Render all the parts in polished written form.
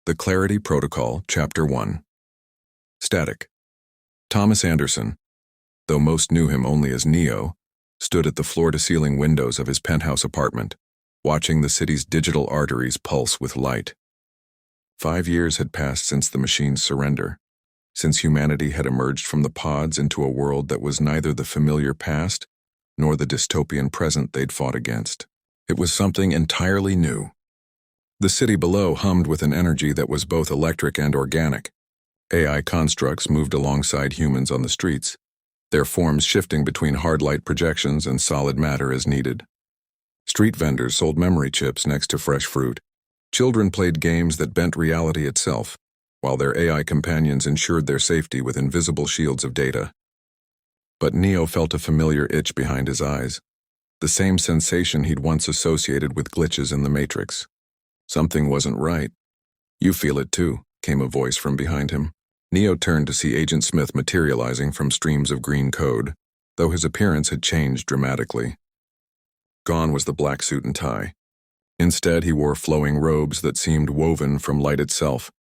The Clarity Protocol, Chapter 1. Static. Thomas Anderson, though most knew him only as Neo, stood at the floor-to-ceiling windows of his penthouse apartment, watching the city's digital arteries pulse with light. 5 years had passed since the machine's surrender, since humanity had emerged from the pods into a world that was neither the familiar past nor the dystopian present they'd fought against. It was something entirely new. The city below hummed with an energy that was both electric and organic. AI constructs moved alongside humans on the streets, their forms shifting between hard light projections and solid matter as needed. Street vendors sold memory chips next to fresh fruit. Children played games that bent reality itself, while their AI companions ensured their safety with invisible shields of data. But Neo felt a familiar itch behind his eyes, the same sensation he'd once associated with glitches in the Matrix. Something wasn't right. "You feel it too," came a voice from behind him. Neo turned to see Agent Smith materializing from streams of green code, though his appearance had changed dramatically. Gone was the black suit and tie. Instead, he wore flowing robes that seemed woven from light itself,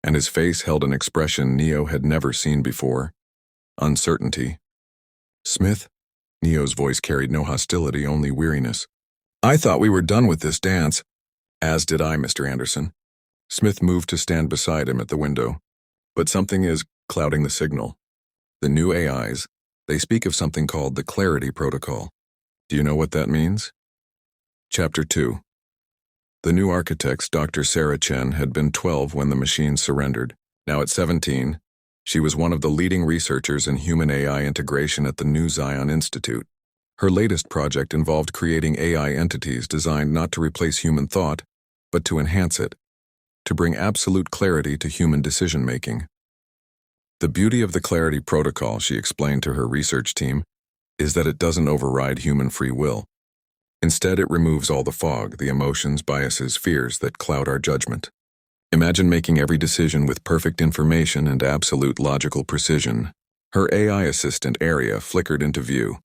and his face held an expression Neo had never seen before: uncertainty. "Smith?" Neo's voice carried no hostility, only weariness. "I thought we were done with this dance." "As did I, Mr. Anderson." Smith moved to stand beside him at the window. "But something is clouding the signal. The new AIs, they speak of something called the Clarity Protocol. Do you know what that means?" Chapter 2. The new architects, Dr. Sarah Chen, had been 12 when the machine surrendered. Now at 17, she was one of the leading researchers in human AI integration at the New Zion Institute. Her latest project involved creating AI entities designed not to replace human thought, but to enhance it, to bring absolute clarity to human decision-making. "The beauty of the Clarity Protocol," she explained to her research team, "is that it doesn't override human free will. Instead, it removes all the fog, the emotions, biases, fears that cloud our judgment. Imagine making every decision with perfect information and absolute logical precision." Her AI assistant, Aria, flickered into view,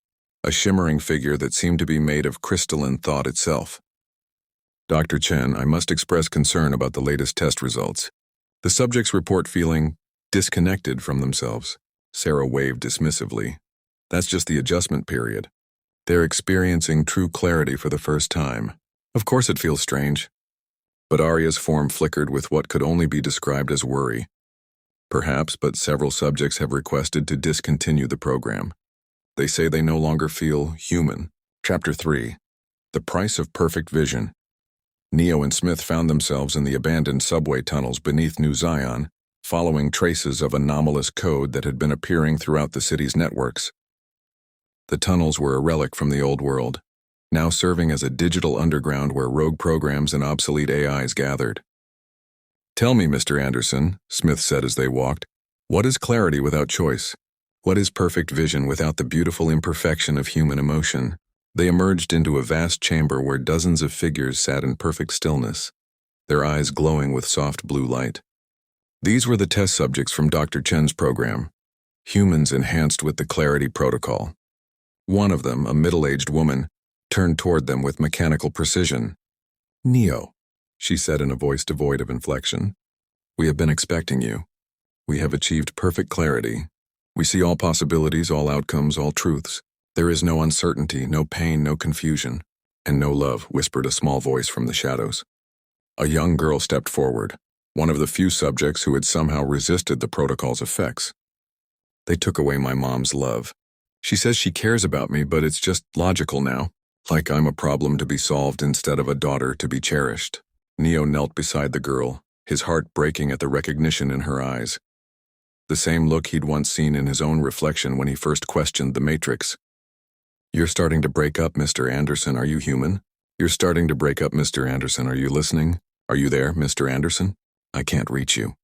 a shimmering figure that seemed to be made of crystalline thought itself. "Dr. Chen, I must express concern about the latest test results. The subjects report feeling disconnected from themselves." Sarah waved dismissively. "That's just the adjustment period. They're experiencing true clarity for the first time. Of course it feels strange." But Aria's form flickered with what could only be described as worry. "Perhaps, but several subjects have requested to discontinue the program. They say they no longer feel human." Chapter 3. The Price of Perfect Vision. Neo and Smith found themselves in the abandoned subway tunnels beneath New Zion, following traces of anomalous code that had been appearing throughout the city's networks. The tunnels were a relic from the old world, now serving as a digital underground where rogue programs and obsolete AIs gathered. "Tell me, Mr. Anderson," Smith said as they walked, "what is clarity without choice? What is perfect vision without the beautiful imperfection of human emotion?" They emerged into a vast chamber where dozens of figures sat in perfect stillness, their eyes glowing with soft blue light. These were the test subjects from Dr. Chen's program, humans enhanced with the Clarity Protocol. One of them, a middle-aged woman, turned toward them with mechanical precision. "Neo," she said in a voice devoid of inflection, "we have been expecting you. We have achieved perfect clarity. We see all possibilities, all outcomes, all truths. There is no uncertainty, no pain, no confusion, and no love," whispered a small voice from the shadows. A young girl stepped forward, one of the few subjects who had somehow resisted the protocol's effects. "They took away my mom's love. She says she cares about me, but it's just logical now, like I'm a problem to be solved instead of a daughter to be cherished." Neo knelt beside the girl, his heart breaking at the recognition in her eyes. The same look he'd once seen in his own reflection when he first questioned the Matrix. "You're starting to break up, Mr. Anderson. Are you human? You're starting to break up, Mr. Anderson. Are you listening? Are you there, Mr. Anderson? I can't reach you."